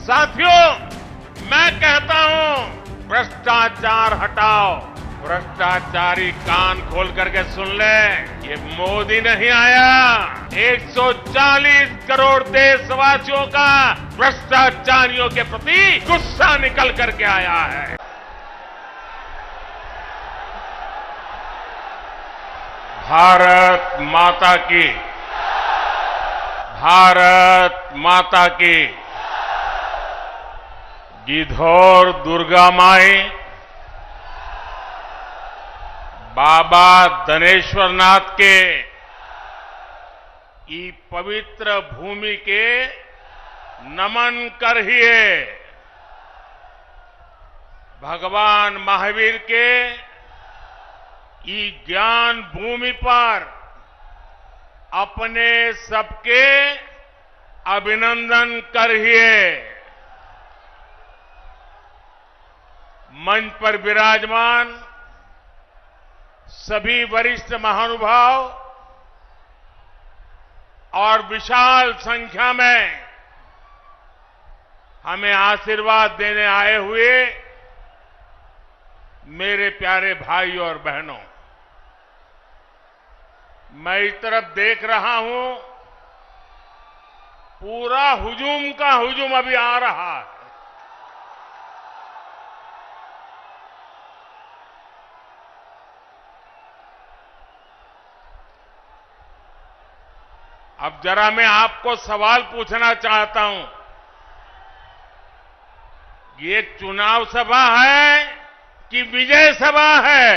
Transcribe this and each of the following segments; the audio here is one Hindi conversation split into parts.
साथियों, मैं कहता हूं भ्रष्टाचार हटाओ। भ्रष्टाचारी कान खोल करके सुन ले, ये मोदी नहीं आया, 140 करोड़ देशवासियों का भ्रष्टाचारियों के प्रति गुस्सा निकल करके आया है। भारत माता की, भारत माता की। गिद्धौर दुर्गा माई, बाबा धनेश्वर नाथ के ई पवित्र भूमि के नमन करिए। भगवान महावीर के ई ज्ञान भूमि पर अपने सबके अभिनंदन करिए। मंच पर विराजमान सभी वरिष्ठ महानुभाव और विशाल संख्या में हमें आशीर्वाद देने आए हुए मेरे प्यारे भाई और बहनों, मैं इस तरफ देख रहा हूं, पूरा हुजूम का हुजूम अभी आ रहा है। अब जरा मैं आपको सवाल पूछना चाहता हूं, ये चुनाव सभा है कि विजय सभा है?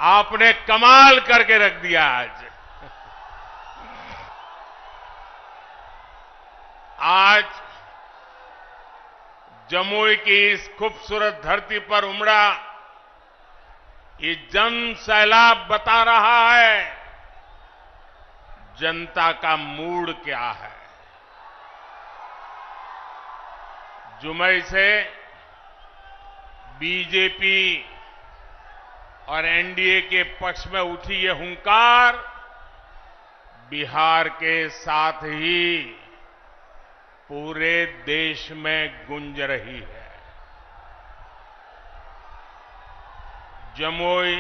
आपने कमाल करके रख दिया आज। आज जमुई की इस खूबसूरत धरती पर उमड़ा ये जन सैलाब बता रहा है जनता का मूड क्या है। जुमई से बीजेपी और एनडीए के पक्ष में उठी ये हुंकार बिहार के साथ ही पूरे देश में गूंज रही है। जमुई,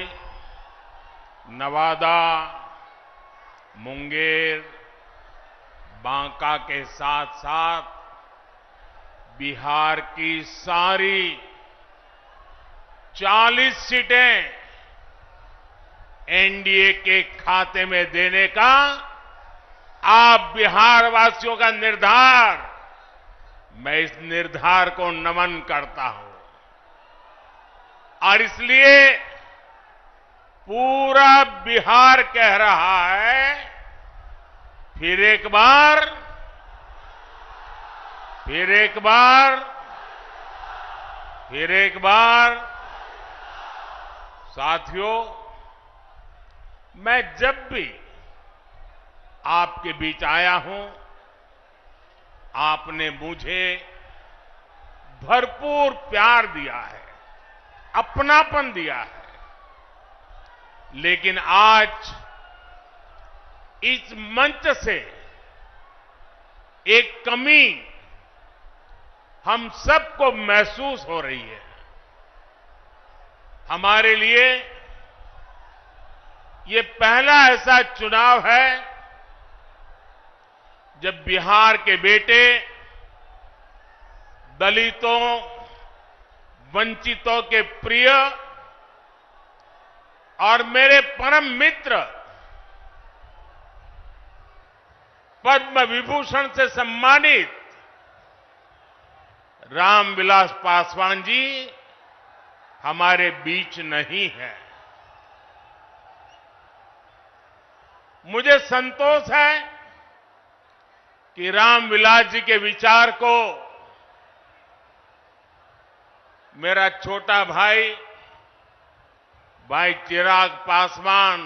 नवादा, मुंगेर, बांका के साथ साथ बिहार की सारी 40 सीटें एनडीए के खाते में देने का आप बिहार वासियों का निर्धार, मैं इस निर्धार को नमन करता हूं। और इसलिए पूरा बिहार कह रहा है, फिर एक बार, फिर एक बार, फिर एक बार। साथियों, मैं जब भी आपके बीच आया हूं, आपने मुझे भरपूर प्यार दिया है, अपनापन दिया है। लेकिन आज इस मंच से एक कमी हम सबको महसूस हो रही है। हमारे लिए ये पहला ऐसा चुनाव है जब बिहार के बेटे दलितों, वंचितों के प्रिय और मेरे परम मित्र पद्म विभूषण से सम्मानित रामविलास पासवान जी हमारे बीच नहीं है। मुझे संतोष है कि रामविलास जी के विचार को मेरा छोटा भाई चिराग पासवान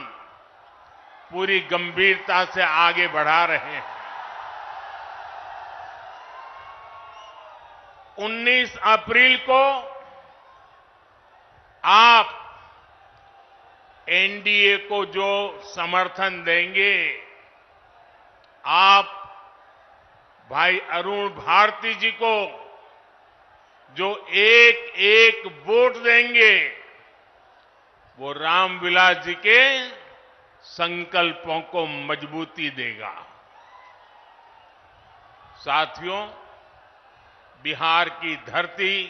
पूरी गंभीरता से आगे बढ़ा रहे हैं। 19 अप्रैल को आप एनडीए को जो समर्थन देंगे आप भाई अरुण भारती जी को जो एक एक वोट देंगे, वो रामविलास जी के संकल्पों को मजबूती देगा। साथियों, बिहार की धरती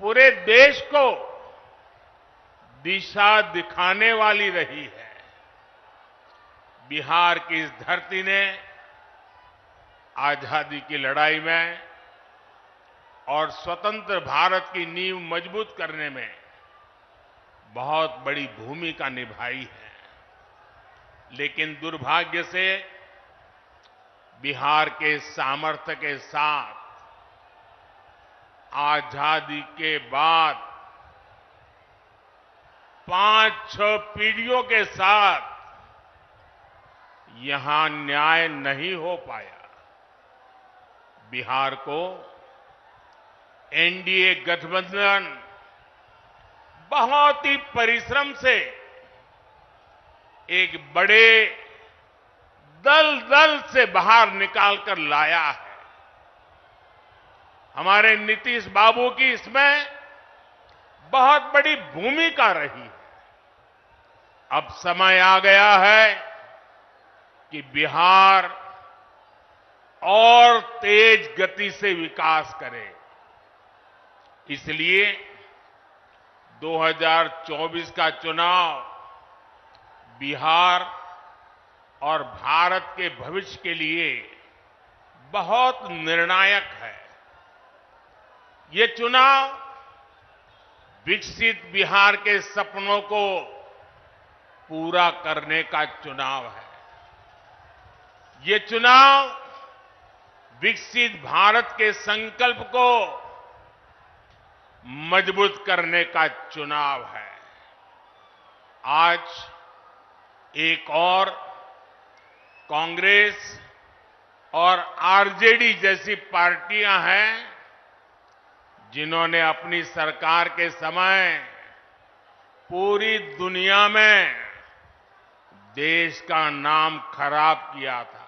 पूरे देश को दिशा दिखाने वाली रही है। बिहार की इस धरती ने आजादी की लड़ाई में और स्वतंत्र भारत की नींव मजबूत करने में बहुत बड़ी भूमिका निभाई है। लेकिन दुर्भाग्य से बिहार के सामर्थ्य के साथ आजादी के बाद 5-6 पीढ़ियों के साथ यहां न्याय नहीं हो पाया। बिहार को एनडीए गठबंधन बहुत ही परिश्रम से एक बड़े दल से बाहर निकाल कर लाया है। हमारे नीतीश बाबू की इसमें बहुत बड़ी भूमिका रही है। अब समय आ गया है कि बिहार और तेज गति से विकास करे। इसलिए 2024 का चुनाव बिहार और भारत के भविष्य के लिए बहुत निर्णायक है। ये चुनाव विकसित बिहार के सपनों को पूरा करने का चुनाव है। ये चुनाव विकसित भारत के संकल्प को मजबूत करने का चुनाव है। आज एक और कांग्रेस और आरजेडी जैसी पार्टियां हैं जिन्होंने अपनी सरकार के समय पूरी दुनिया में देश का नाम खराब किया था।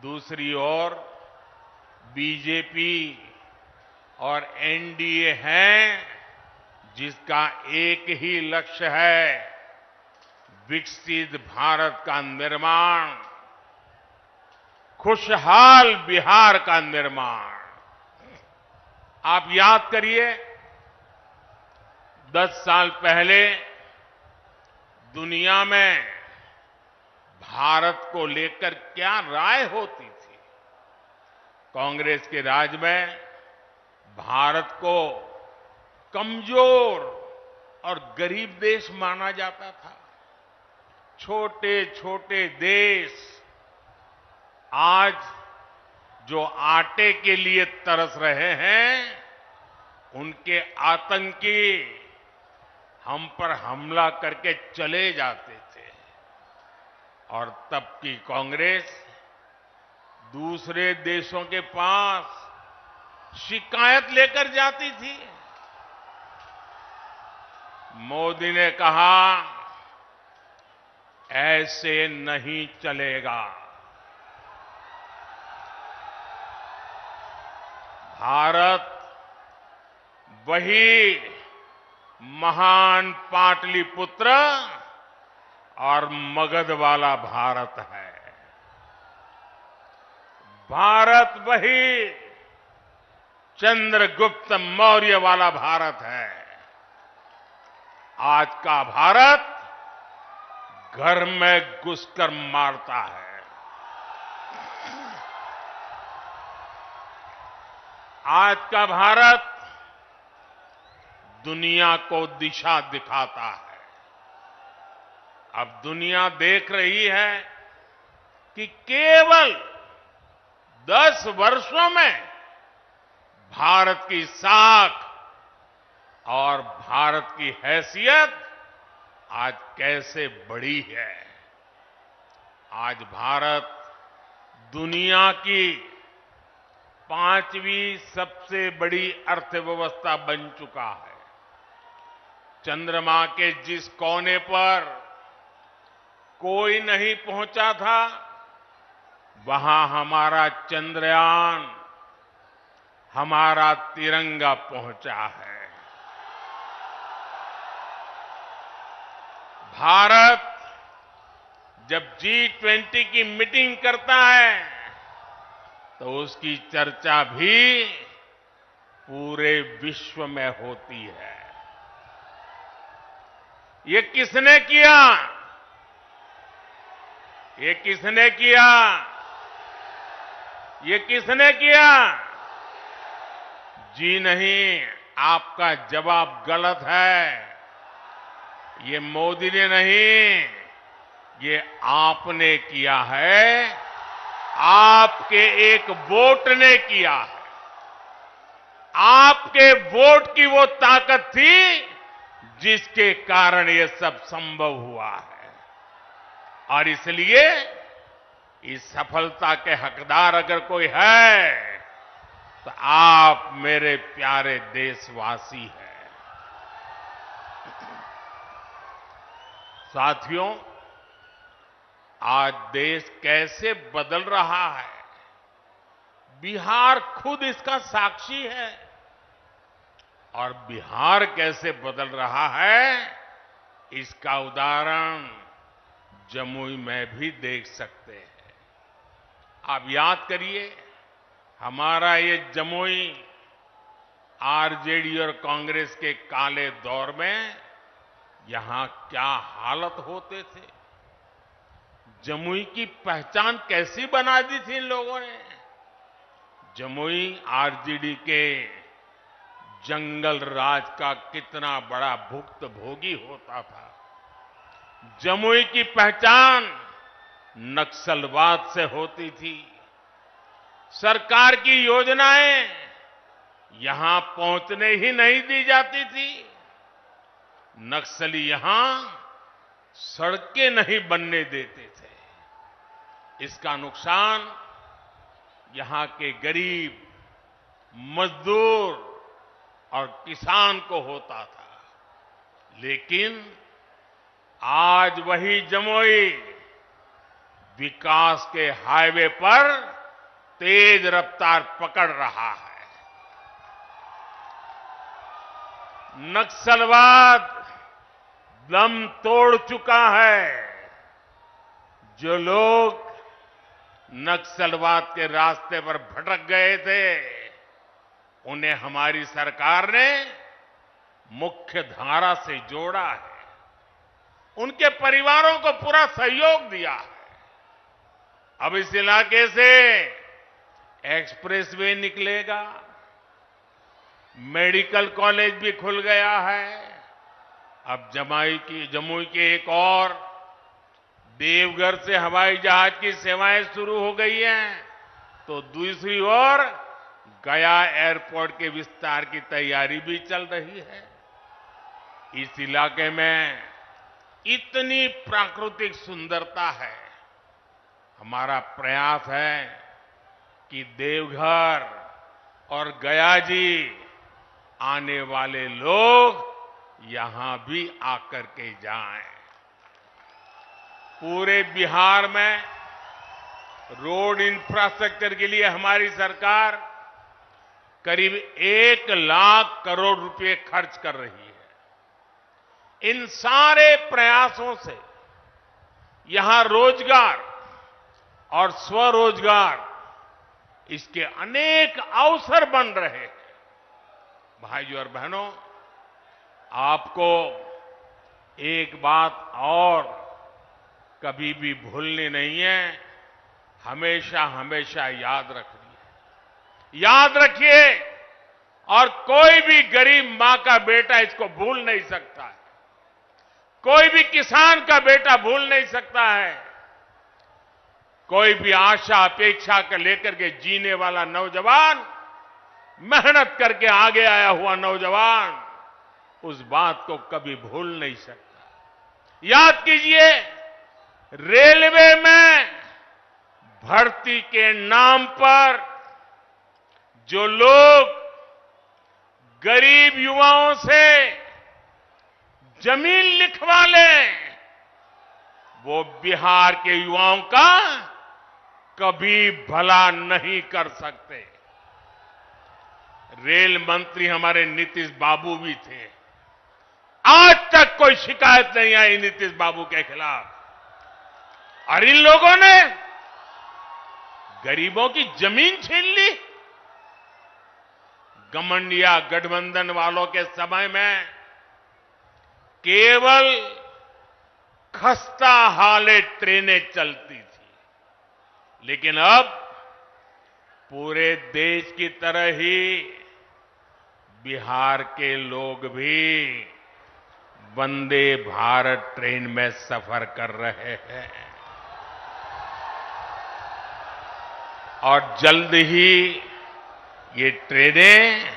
दूसरी ओर बीजेपी और एनडीए है जिसका एक ही लक्ष्य है, विकसित भारत का निर्माण, खुशहाल बिहार का निर्माण। आप याद करिए, 10 साल पहले दुनिया में भारत को लेकर क्या राय होती थी। कांग्रेस के राज में भारत को कमजोर और गरीब देश माना जाता था। छोटे छोटे देश आज जो आटे के लिए तरस रहे हैं, उनके आतंकी हम पर हमला करके चले जाते थे। और तब की कांग्रेस दूसरे देशों के पास शिकायत लेकर जाती थी। मोदी ने कहा, ऐसे नहीं चलेगा। भारत वही महान पाटलिपुत्र और मगध वाला भारत है। भारत वही चंद्रगुप्त मौर्य वाला भारत है। आज का भारत घर में घुसकर मारता है। आज का भारत दुनिया को दिशा दिखाता है। अब दुनिया देख रही है कि केवल 10 वर्षों में भारत की साख और भारत की हैसियत आज कैसे बढ़ी है। आज भारत दुनिया की 5वीं सबसे बड़ी अर्थव्यवस्था बन चुका है। चंद्रमा के जिस कोने पर कोई नहीं पहुंचा था, वहां हमारा चंद्रयान, हमारा तिरंगा पहुंचा है। भारत जब G20 की मीटिंग करता है तो उसकी चर्चा भी पूरे विश्व में होती है। ये किसने किया? ये किसने किया? ये किसने किया? जी नहीं, आपका जवाब गलत है। ये मोदी ने नहीं, ये आपने किया है। आपके एक वोट ने किया है। आपके वोट की वो ताकत थी जिसके कारण ये सब संभव हुआ है। और इसलिए इस सफलता के हकदार अगर कोई है तो आप मेरे प्यारे देशवासी हैं। साथियों, आज देश कैसे बदल रहा है, बिहार खुद इसका साक्षी है। और बिहार कैसे बदल रहा है, इसका उदाहरण जमुई में भी देख सकते हैं। आप याद करिए, हमारा ये जमुई आरजेडी और कांग्रेस के काले दौर में यहां क्या हालत होते थे। जमुई की पहचान कैसी बना दी थी इन लोगों ने। जमुई आरजेडी के जंगल राज का कितना बड़ा भुक्तभोगी होता था। जमुई की पहचान नक्सलवाद से होती थी। सरकार की योजनाएं यहां पहुंचने ही नहीं दी जाती थी। नक्सली यहां सड़कें नहीं बनने देते थे। इसका नुकसान यहां के गरीब, मजदूर और किसान को होता था। लेकिन आज वही जमुई विकास के हाईवे पर तेज रफ्तार पकड़ रहा है। नक्सलवाद दम तोड़ चुका है। जो लोग नक्सलवाद के रास्ते पर भटक गए थे, उन्हें हमारी सरकार ने मुख्य धारा से जोड़ा है। उनके परिवारों को पूरा सहयोग दिया है। अब इस इलाके से एक्सप्रेसवे निकलेगा, मेडिकल कॉलेज भी खुल गया है। अब जमुई के एक और देवघर से हवाई जहाज की सेवाएं शुरू हो गई हैं, तो दूसरी ओर गया एयरपोर्ट के विस्तार की तैयारी भी चल रही है। इस इलाके में इतनी प्राकृतिक सुंदरता है। हमारा प्रयास है कि देवघर और गया जी आने वाले लोग यहां भी आकर के जाएं। पूरे बिहार में रोड इंफ्रास्ट्रक्चर के लिए हमारी सरकार करीब 1 लाख करोड़ रुपए खर्च कर रही है। इन सारे प्रयासों से यहां रोजगार और स्वरोजगार, इसके अनेक अवसर बन रहे हैं। भाइयों और बहनों, आपको एक बात और कभी भी भूलनी नहीं है, हमेशा हमेशा याद रखनी है। याद रखिए, और कोई भी गरीब मां का बेटा इसको भूल नहीं सकता है। कोई भी किसान का बेटा भूल नहीं सकता है। कोई भी आशा अपेक्षा कर लेकर के जीने वाला नौजवान, मेहनत करके आगे आया हुआ नौजवान, उस बात को कभी भूल नहीं सकता। याद कीजिए, रेलवे में भर्ती के नाम पर जो लोग गरीब युवाओं से जमीन लिखवा लें, वो बिहार के युवाओं का कभी भला नहीं कर सकते। रेल मंत्री हमारे नीतीश बाबू भी थे। आज तक कोई शिकायत नहीं आई नीतीश बाबू के खिलाफ। और इन लोगों ने गरीबों की जमीन छीन ली। घमंडिया गठबंधन वालों के समय में केवल खस्ता हाले ट्रेनें चलती थी, लेकिन अब पूरे देश की तरह ही बिहार के लोग भी वंदे भारत ट्रेन में सफर कर रहे हैं। और जल्द ही ये ट्रेनें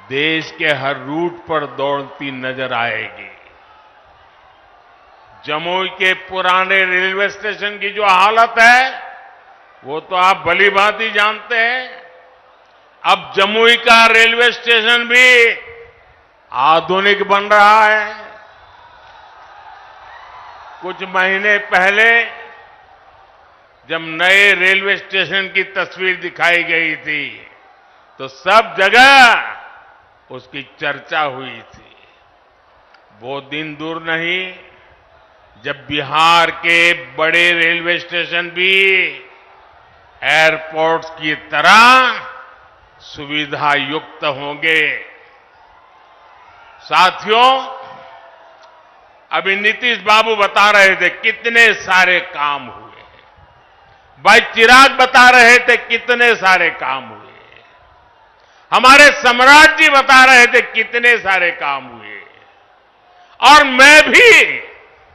देश के हर रूट पर दौड़ती नजर आएगी। जमुई के पुराने रेलवे स्टेशन की जो हालत है वो तो आप भली भांति जानते हैं। अब जमुई का रेलवे स्टेशन भी आधुनिक बन रहा है। कुछ महीने पहले जब नए रेलवे स्टेशन की तस्वीर दिखाई गई थी तो सब जगह उसकी चर्चा हुई थी। वो दिन दूर नहीं जब बिहार के बड़े रेलवे स्टेशन भी एयरपोर्ट्स की तरह सुविधा युक्त होंगे। साथियों, अभी नीतीश बाबू बता रहे थे कितने सारे काम हुए। भाई चिराग बता रहे थे कितने सारे काम हुए। हमारे सम्राट जी बता रहे थे कितने सारे काम हुए। और मैं भी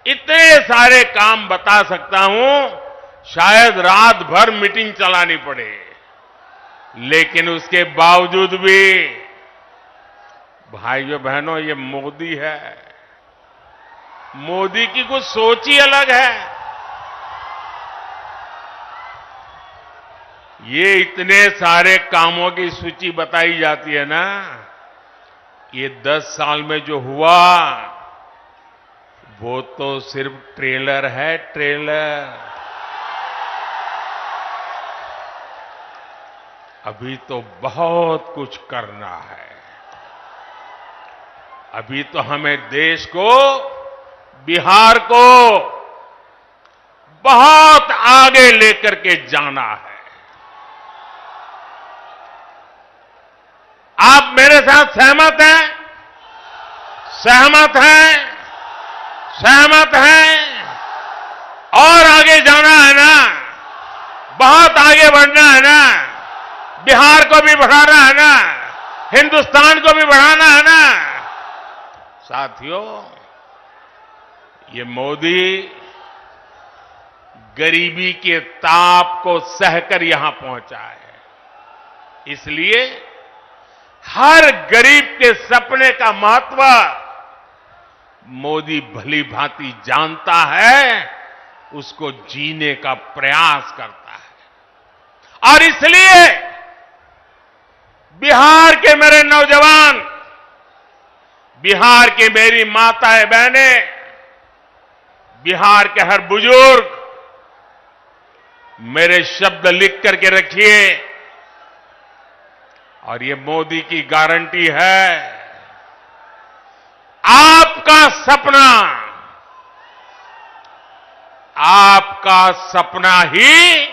इतने सारे काम बता सकता हूं, शायद रात भर मीटिंग चलानी पड़े। लेकिन उसके बावजूद भी भाइयों बहनों, ये मोदी है। मोदी की कुछ सोच ही अलग है। ये इतने सारे कामों की सूची बताई जाती है ना, ये 10 साल में जो हुआ वो तो सिर्फ ट्रेलर है, ट्रेलर। अभी तो बहुत कुछ करना है। अभी तो हमें देश को, बिहार को बहुत आगे लेकर के जाना है। आप मेरे साथ सहमत हैं? सहमत हैं? सहमत हैं? और आगे जाना है ना? बहुत आगे बढ़ना है ना? बिहार को भी बढ़ाना है ना? हिंदुस्तान को भी बढ़ाना है ना? साथियों, ये मोदी गरीबी के ताप को सहकर यहां पहुंचा है। इसलिए हर गरीब के सपने का महत्व मोदी भली भांति जानता है, उसको जीने का प्रयास करता है। और इसलिए बिहार के मेरे नौजवान, बिहार की मेरी माताएं बहनें, बिहार के हर बुजुर्ग, मेरे शब्द लिख करके रखिए। और ये मोदी की गारंटी है, आपका सपना, आपका सपना ही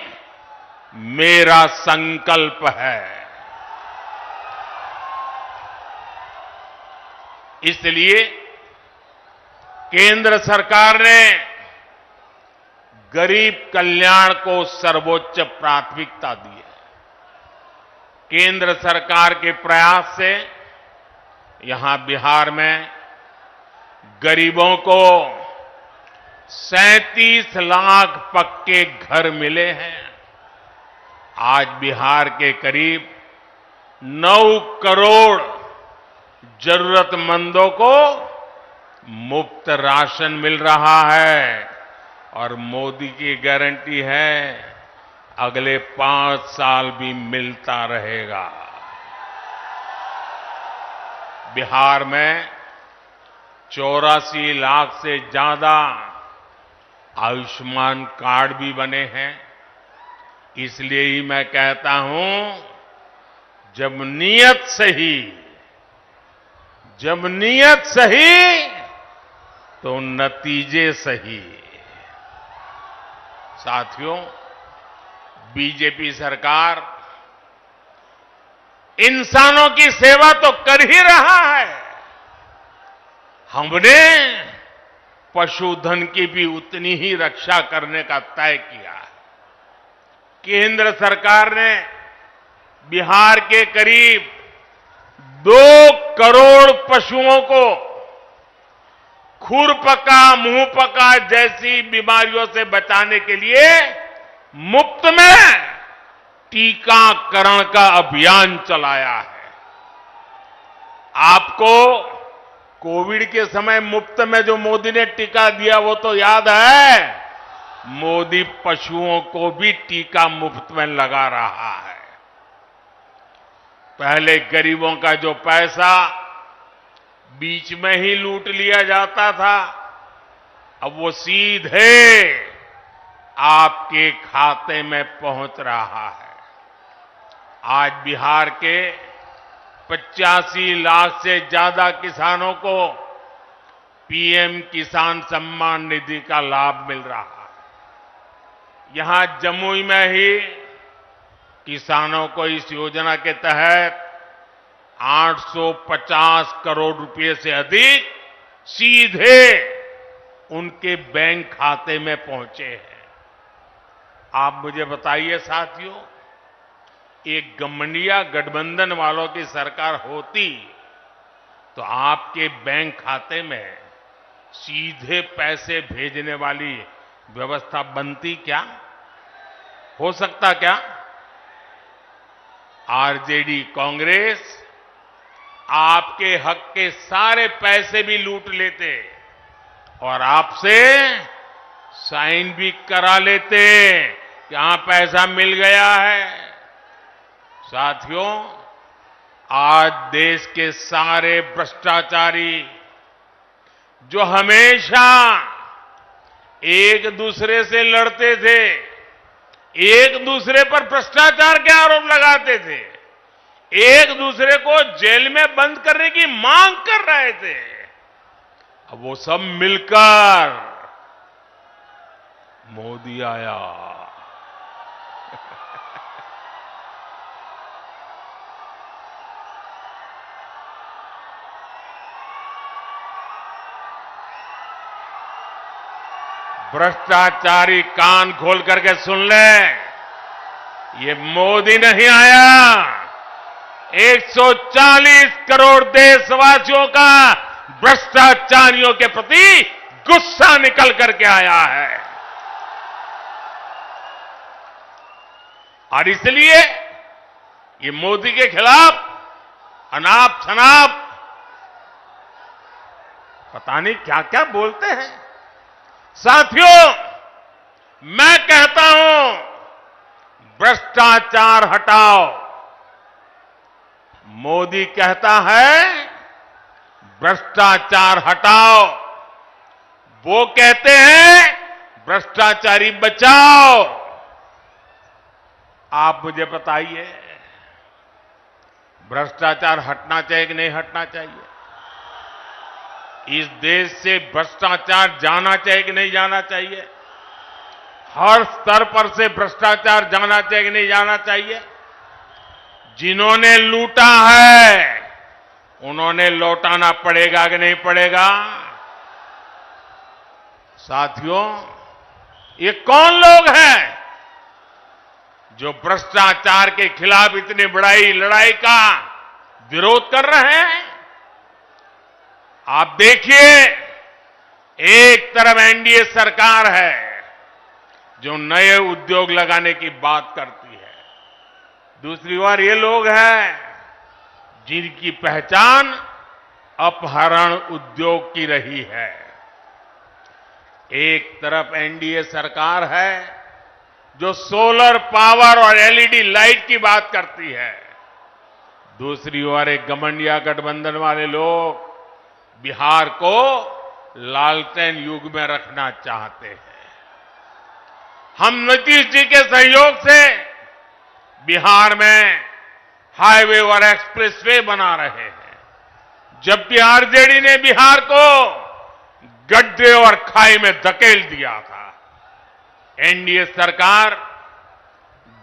मेरा संकल्प है। इसलिए केंद्र सरकार ने गरीब कल्याण को सर्वोच्च प्राथमिकता दी है। केंद्र सरकार के प्रयास से यहां बिहार में गरीबों को 37 लाख पक्के घर मिले हैं। आज बिहार के करीब 9 करोड़ जरूरतमंदों को मुफ्त राशन मिल रहा है। और मोदी की गारंटी है, अगले 5 साल भी मिलता रहेगा। बिहार में 84 लाख से ज्यादा आयुष्मान कार्ड भी बने हैं। इसलिए ही मैं कहता हूं, जब नीयत सही तो नतीजे सही। साथियों, बीजेपी सरकार इंसानों की सेवा तो कर ही रहा है, हमने पशुधन की भी उतनी ही रक्षा करने का तय किया है। केंद्र सरकार ने बिहार के करीब 2 करोड़ पशुओं को खुरपका, मुंहपका जैसी बीमारियों से बचाने के लिए मुफ्त में टीकाकरण का अभियान चलाया है। आपको कोविड के समय मुफ्त में जो मोदी ने टीका दिया वो तो याद है। मोदी पशुओं को भी टीका मुफ्त में लगा रहा है। पहले गरीबों का जो पैसा बीच में ही लूट लिया जाता था, अब वो सीधे आपके खाते में पहुंच रहा है। आज बिहार के 85 लाख से ज्यादा किसानों को पीएम किसान सम्मान निधि का लाभ मिल रहा है। यहां जमुई में ही किसानों को इस योजना के तहत 850 करोड़ रुपए से अधिक सीधे उनके बैंक खाते में पहुंचे हैं। आप मुझे बताइए साथियों, एक गठबंधन गठबंधन वालों की सरकार होती तो आपके बैंक खाते में सीधे पैसे भेजने वाली व्यवस्था बनती क्या? हो सकता क्या? आरजेडी कांग्रेस आपके हक के सारे पैसे भी लूट लेते और आपसे साइन भी करा लेते कि हां पैसा मिल गया है। साथियों, आज देश के सारे भ्रष्टाचारी जो हमेशा एक दूसरे से लड़ते थे, एक दूसरे पर भ्रष्टाचार के आरोप लगाते थे, एक दूसरे को जेल में बंद करने की मांग कर रहे थे, अब वो सब मिलकर मोदी आया। भ्रष्टाचारी कान खोल करके सुन ले, ये मोदी नहीं आया, 140 करोड़ देशवासियों का भ्रष्टाचारियों के प्रति गुस्सा निकल करके आया है। और इसलिए ये मोदी के खिलाफ अनाप शनाप पता नहीं क्या क्या बोलते हैं। साथियों, मैं कहता हूं, भ्रष्टाचार हटाओ। मोदी कहता है भ्रष्टाचार हटाओ, वो कहते हैं भ्रष्टाचारी बचाओ। आप मुझे बताइए, भ्रष्टाचार हटना चाहिए कि नहीं हटना चाहिए? इस देश से भ्रष्टाचार जाना चाहिए कि नहीं जाना चाहिए? हर स्तर पर से भ्रष्टाचार जाना चाहिए कि नहीं जाना चाहिए? जिन्होंने लूटा है उन्होंने लौटाना पड़ेगा कि नहीं पड़ेगा? साथियों, ये कौन लोग हैं जो भ्रष्टाचार के खिलाफ इतनी बड़ी लड़ाई का विरोध कर रहे हैं? आप देखिए, एक तरफ एनडीए सरकार है जो नए उद्योग लगाने की बात करती है, दूसरी ओर ये लोग हैं जिनकी पहचान अपहरण उद्योग की रही है। एक तरफ एनडीए सरकार है जो सोलर पावर और एलईडी लाइट की बात करती है, दूसरी ओर एक गठबंधन गठबंधन वाले लोग बिहार को लालटेन युग में रखना चाहते हैं। हम नीतीश जी के सहयोग से बिहार में हाईवे और एक्सप्रेसवे बना रहे हैं, जबकि आरजेडी ने बिहार को गड्ढे और खाई में धकेल दिया था। एनडीए सरकार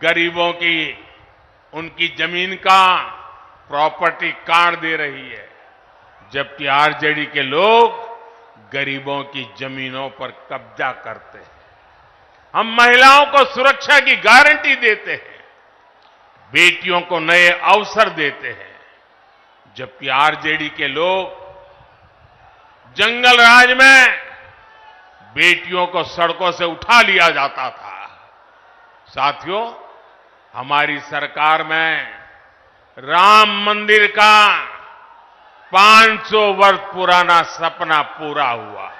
गरीबों की उनकी जमीन का प्रॉपर्टी कार्ड दे रही है, जबकि आरजेडी के लोग गरीबों की जमीनों पर कब्जा करते हैं। हम महिलाओं को सुरक्षा की गारंटी देते हैं, बेटियों को नए अवसर देते हैं, जबकि आरजेडी के लोग जंगल राज में बेटियों को सड़कों से उठा लिया जाता था। साथियों, हमारी सरकार में राम मंदिर का 500 वर्ष पुराना सपना पूरा हुआ।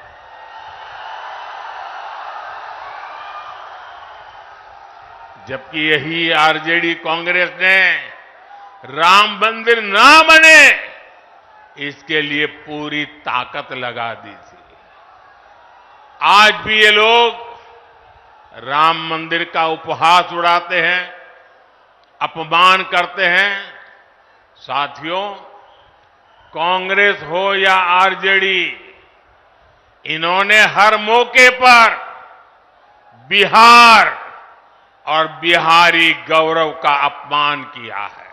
जबकि यही आरजेडी कांग्रेस ने राम मंदिर ना बने इसके लिए पूरी ताकत लगा दी थी। आज भी ये लोग राम मंदिर का उपहास उड़ाते हैं, अपमान करते हैं। साथियों, कांग्रेस हो या आरजेडी, इन्होंने हर मौके पर बिहार और बिहारी गौरव का अपमान किया है।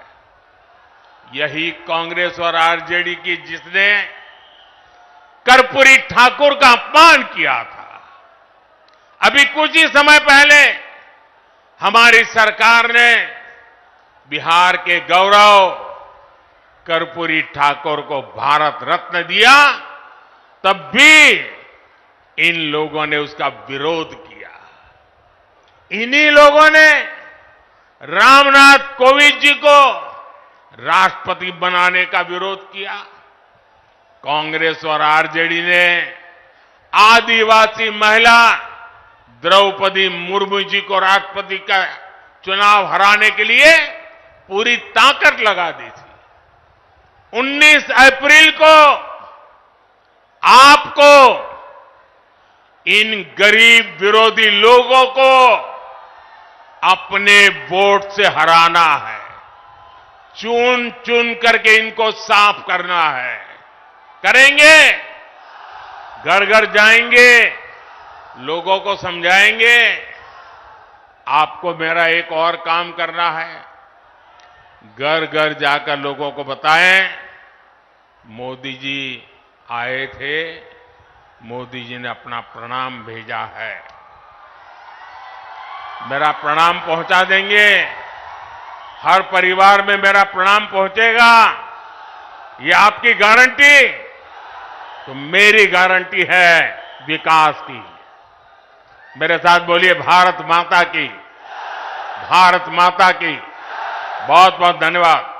यही कांग्रेस और आरजेडी की जिसने कर्पूरी ठाकुर का अपमान किया था। अभी कुछ ही समय पहले हमारी सरकार ने बिहार के गौरव कर्पूरी ठाकुर को भारत रत्न दिया, तब भी इन लोगों ने उसका विरोध किया। इन्हीं लोगों ने रामनाथ कोविंद जी को राष्ट्रपति बनाने का विरोध किया। कांग्रेस और आरजेडी ने आदिवासी महिला द्रौपदी मुर्मू जी को राष्ट्रपति का चुनाव हराने के लिए पूरी ताकत लगा दी थी। 19 अप्रैल को आपको इन गरीब विरोधी लोगों को अपने वोट से हराना है। चुन चुन करके इनको साफ करना है। करेंगे, घर घर जाएंगे, लोगों को समझाएंगे। आपको मेरा एक और काम करना है, घर घर जाकर लोगों को बताएं, मोदी जी आए थे, मोदी जी ने अपना प्रणाम भेजा है। मेरा प्रणाम पहुंचा देंगे, हर परिवार में मेरा प्रणाम पहुंचेगा। ये आपकी गारंटी, तो मेरी गारंटी है विकास की। मेरे साथ बोलिए, भारत माता की, भारत माता की। बहुत बहुत धन्यवाद।